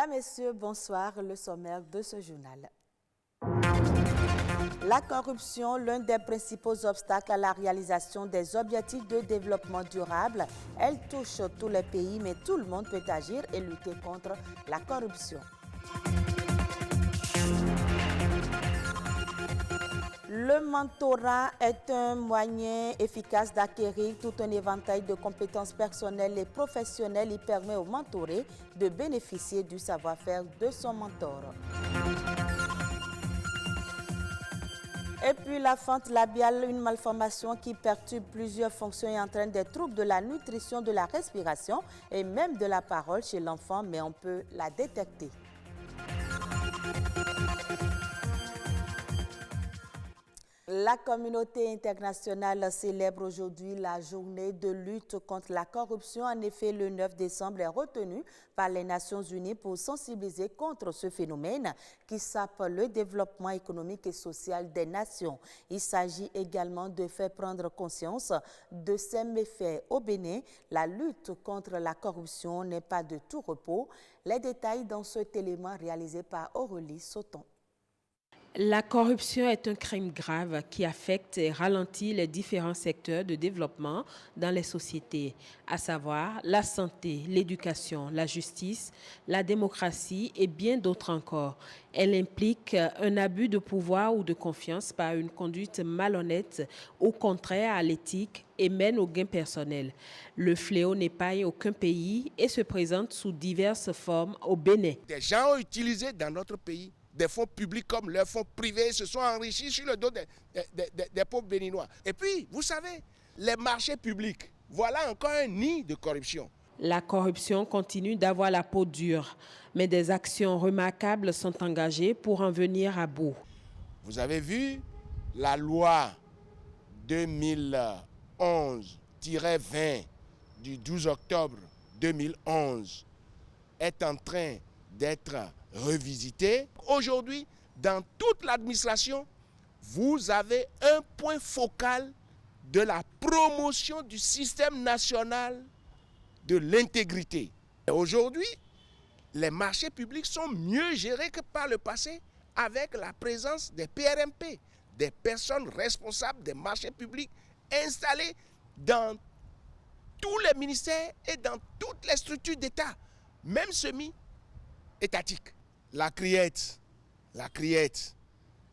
Mesdames, Messieurs, bonsoir. Le sommaire de ce journal. La corruption, l'un des principaux obstacles à la réalisation des objectifs de développement durable. Elle touche tous les pays, mais tout le monde peut agir et lutter contre la corruption. Le mentorat est un moyen efficace d'acquérir tout un éventail de compétences personnelles et professionnelles. Il permet au mentoré de bénéficier du savoir-faire de son mentor. Et puis la fente labiale, une malformation qui perturbe plusieurs fonctions et entraîne des troubles de la nutrition, de la respiration et même de la parole chez l'enfant, mais on peut la détecter. La communauté internationale célèbre aujourd'hui la journée de lutte contre la corruption. En effet, le 9 décembre est retenu par les Nations Unies pour sensibiliser contre ce phénomène qui sape le développement économique et social des nations. Il s'agit également de faire prendre conscience de ces méfaits. Au Bénin, la lutte contre la corruption n'est pas de tout repos. Les détails dans cet élément réalisé par Aurélie Sauton. La corruption est un crime grave qui affecte et ralentit les différents secteurs de développement dans les sociétés, à savoir la santé, l'éducation, la justice, la démocratie et bien d'autres encore. Elle implique un abus de pouvoir ou de confiance par une conduite malhonnête ou contraire à l'éthique et mène au gain personnel. Le fléau n'épargne aucun pays et se présente sous diverses formes au Bénin. Des gens ont utilisé dans notre pays des fonds publics comme leurs fonds privés, se sont enrichis sur le dos des pauvres béninois. Et puis, vous savez, les marchés publics, voilà encore un nid de corruption. La corruption continue d'avoir la peau dure, mais des actions remarquables sont engagées pour en venir à bout. Vous avez vu, la loi 2011-20 du 12 octobre 2011 est en train d'être revisité. Aujourd'hui, dans toute l'administration, vous avez un point focal de la promotion du système national de l'intégrité. Aujourd'hui, les marchés publics sont mieux gérés que par le passé avec la présence des PRMP, des personnes responsables des marchés publics installées dans tous les ministères et dans toutes les structures d'État, même semi-étatiques. La criette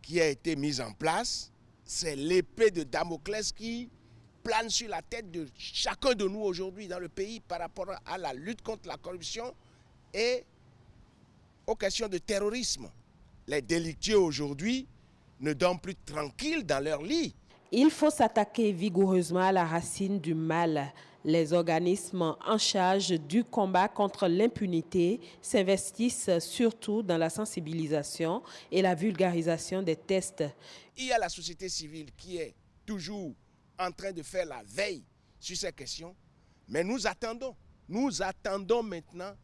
qui a été mise en place, c'est l'épée de Damoclès qui plane sur la tête de chacun de nous aujourd'hui dans le pays par rapport à la lutte contre la corruption et aux questions de terrorisme. Les délictueux aujourd'hui ne dorment plus tranquilles dans leur lit. Il faut s'attaquer vigoureusement à la racine du mal. Les organismes en charge du combat contre l'impunité s'investissent surtout dans la sensibilisation et la vulgarisation des tests. Il y a la société civile qui est toujours en train de faire la veille sur ces questions, mais nous attendons maintenant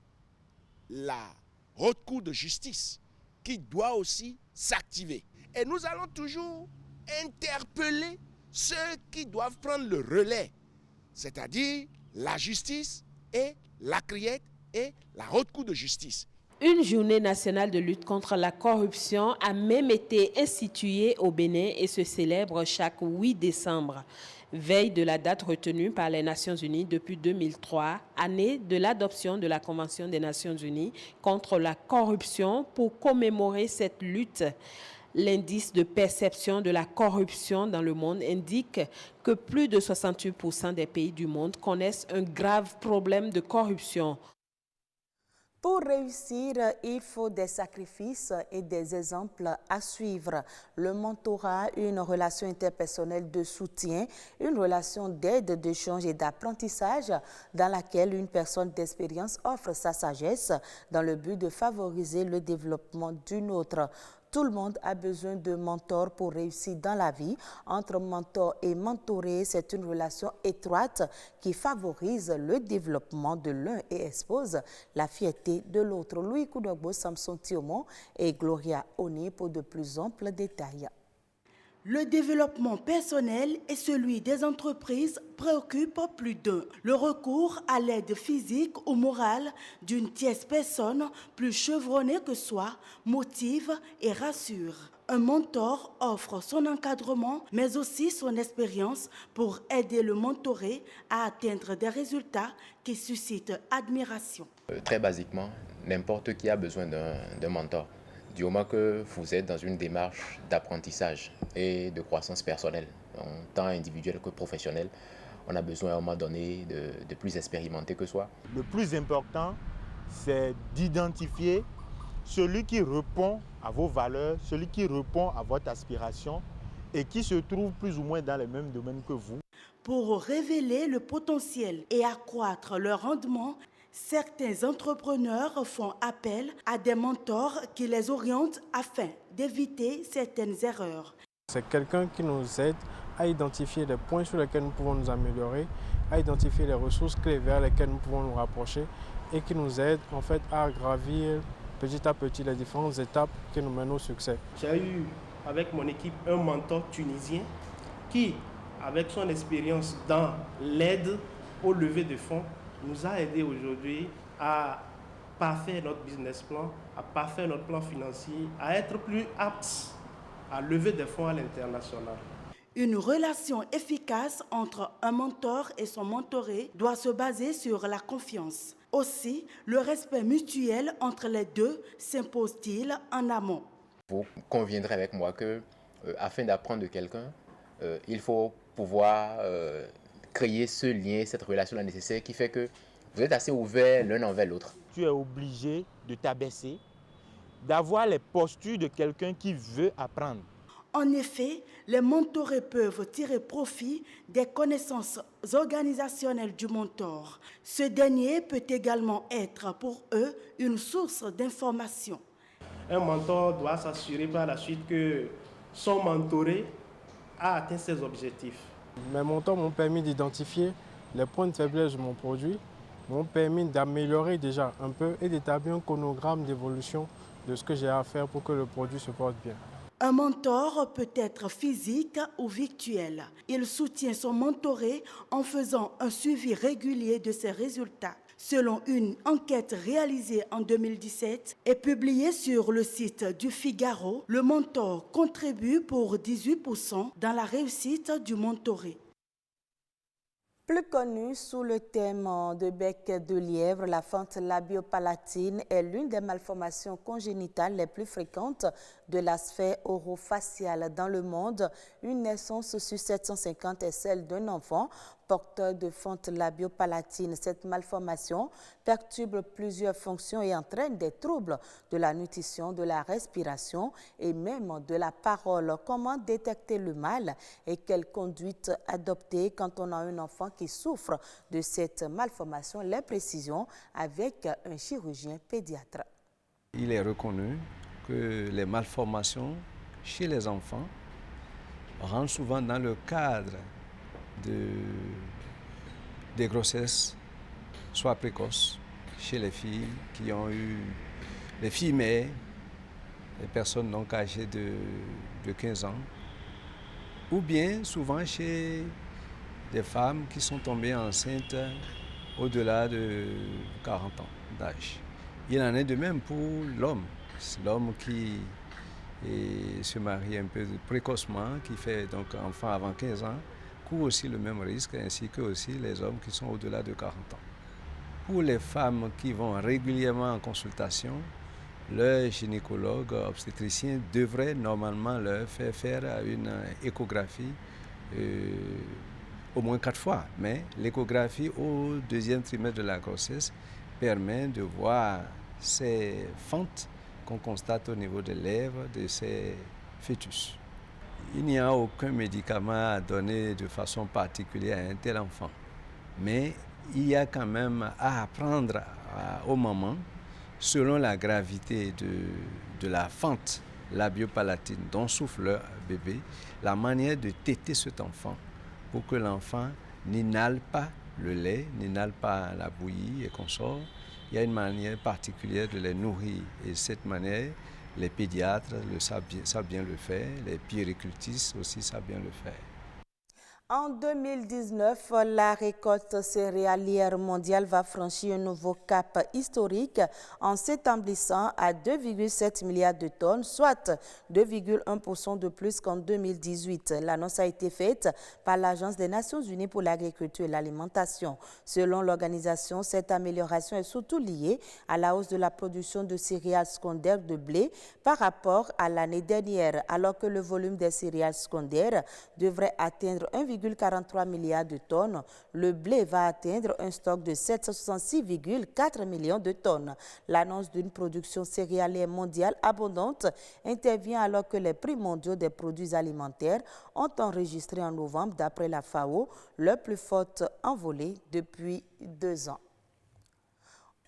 la haute cour de justice qui doit aussi s'activer. Et nous allons toujours interpeller ceux qui doivent prendre le relais, c'est-à-dire la justice et la criette et la haute cour de justice. Une journée nationale de lutte contre la corruption a même été instituée au Bénin et se célèbre chaque 8 décembre, veille de la date retenue par les Nations Unies depuis 2003, année de l'adoption de la Convention des Nations Unies contre la corruption. Pour commémorer cette lutte, l'indice de perception de la corruption dans le monde indique que plus de 68% des pays du monde connaissent un grave problème de corruption. Pour réussir, il faut des sacrifices et des exemples à suivre. Le mentorat, une relation interpersonnelle de soutien, une relation d'aide, d'échange et d'apprentissage dans laquelle une personne d'expérience offre sa sagesse dans le but de favoriser le développement d'une autre. Tout le monde a besoin de mentors pour réussir dans la vie. Entre mentor et mentoré, c'est une relation étroite qui favorise le développement de l'un et expose la fierté de l'autre. Louis Koudogbo, Samson Thiomon et Gloria Oni pour de plus amples détails. Le développement personnel et celui des entreprises préoccupent plus d'un. Le recours à l'aide physique ou morale d'une tierce personne plus chevronnée que soi motive et rassure. Un mentor offre son encadrement, mais aussi son expérience pour aider le mentoré à atteindre des résultats qui suscitent admiration. Très basiquement, n'importe qui a besoin d'un mentor. Du moment que vous êtes dans une démarche d'apprentissage et de croissance personnelle, tant individuelle que professionnelle, on a besoin à un moment donné de plus expérimenté que soi. Le plus important, c'est d'identifier celui qui répond à vos valeurs, celui qui répond à votre aspiration et qui se trouve plus ou moins dans les mêmes domaines que vous. Pour révéler le potentiel et accroître le rendement, certains entrepreneurs font appel à des mentors qui les orientent afin d'éviter certaines erreurs. C'est quelqu'un qui nous aide à identifier les points sur lesquels nous pouvons nous améliorer, à identifier les ressources clés vers lesquelles nous pouvons nous rapprocher et qui nous aide en fait à gravir petit à petit les différentes étapes qui nous mènent au succès. J'ai eu avec mon équipe un mentor tunisien qui, avec son expérience dans l'aide au lever de fonds, nous a aidé aujourd'hui à parfaire notre business plan, à parfaire notre plan financier, à être plus aptes à lever des fonds à l'international. Une relation efficace entre un mentor et son mentoré doit se baser sur la confiance. Aussi, le respect mutuel entre les deux s'impose-t-il en amont. Vous conviendrez avec moi que, afin d'apprendre de quelqu'un, il faut pouvoir créer ce lien, cette relation nécessaire qui fait que vous êtes assez ouverts l'un envers l'autre. Tu es obligé de t'abaisser, d'avoir les postures de quelqu'un qui veut apprendre. En effet, les mentorés peuvent tirer profit des connaissances organisationnelles du mentor. Ce dernier peut également être pour eux une source d'information. Un mentor doit s'assurer par la suite que son mentoré a atteint ses objectifs. Mes mentors m'ont permis d'identifier les points de faiblesse de mon produit, m'ont permis d'améliorer déjà un peu et d'établir un chronogramme d'évolution de ce que j'ai à faire pour que le produit se porte bien. Un mentor peut être physique ou virtuel. Il soutient son mentoré en faisant un suivi régulier de ses résultats. Selon une enquête réalisée en 2017 et publiée sur le site du Figaro, le mentor contribue pour 18% dans la réussite du mentoré. Plus connue sous le thème de bec de lièvre, la fente labiopalatine est l'une des malformations congénitales les plus fréquentes de la sphère orofaciale dans le monde. Une naissance sur 750 est celle d'un enfant porteur de fente labiopalatine. Cette malformation perturbe plusieurs fonctions et entraîne des troubles de la nutrition, de la respiration et même de la parole. Comment détecter le mal et quelle conduite adopter quand on a un enfant qui souffre de cette malformation? Les précisions avec un chirurgien pédiatre. Il est reconnu que les malformations chez les enfants rentrent souvent dans le cadre des grossesses, soit précoces, chez les filles qui ont eu, les filles mères, les personnes donc âgées de 15 ans, ou bien souvent chez des femmes qui sont tombées enceintes au-delà de 40 ans d'âge. Il en est de même pour l'homme. L'homme qui se marie un peu précocement, qui fait donc enfant avant 15 ans, court aussi le même risque, ainsi que aussi les hommes qui sont au-delà de 40 ans. Pour les femmes qui vont régulièrement en consultation, leur gynécologue obstétricien devrait normalement leur faire une échographie au moins 4 fois. Mais l'échographie au 2e trimestre de la grossesse permet de voir ces fentes qu'on constate au niveau des lèvres de ces fœtus. Il n'y a aucun médicament à donner de façon particulière à un tel enfant. Mais il y a quand même à apprendre aux mamans, selon la gravité de la fente labiopalatine dont souffre leur bébé, la manière de téter cet enfant pour que l'enfant n'inhale pas le lait, n'inhale pas la bouillie et consorts. Il y a une manière particulière de les nourrir et cette manière Les pédiatres savent bien le faire, les puéricultrices aussi savent bien le faire. En 2019, la récolte céréalière mondiale va franchir un nouveau cap historique en s'établissant à 2,7 milliards de tonnes, soit 2,1% de plus qu'en 2018. L'annonce a été faite par l'Agence des Nations Unies pour l'agriculture et l'alimentation. Selon l'organisation, cette amélioration est surtout liée à la hausse de la production de céréales secondaires de blé par rapport à l'année dernière, alors que le volume des céréales secondaires devrait atteindre 1,43 milliards de tonnes. Le blé va atteindre un stock de 766,4 millions de tonnes. L'annonce d'une production céréalière mondiale abondante intervient alors que les prix mondiaux des produits alimentaires ont enregistré en novembre, d'après la FAO, leur plus forte envolée depuis 2 ans.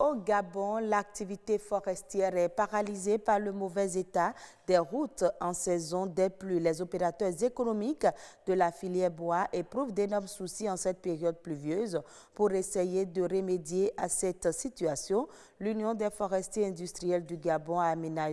Au Gabon, l'activité forestière est paralysée par le mauvais état des routes en saison des pluies. Les opérateurs économiques de la filière bois éprouvent d'énormes soucis en cette période pluvieuse. Pour essayer de remédier à cette situation, l'Union des forestiers industriels du Gabon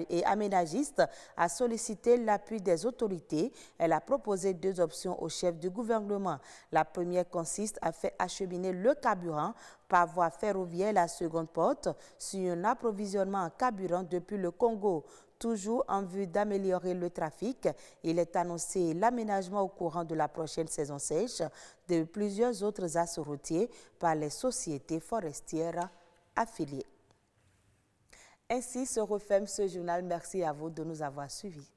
et aménagistes a sollicité l'appui des autorités. Elle a proposé 2 options au chef du gouvernement. La première consiste à faire acheminer le carburant par voie ferroviaire. La seconde porte sur un approvisionnement en carburant depuis le Congo. Toujours en vue d'améliorer le trafic, il est annoncé l'aménagement au courant de la prochaine saison sèche de plusieurs autres axes routiers par les sociétés forestières affiliées. Ainsi se referme ce journal. Merci à vous de nous avoir suivis.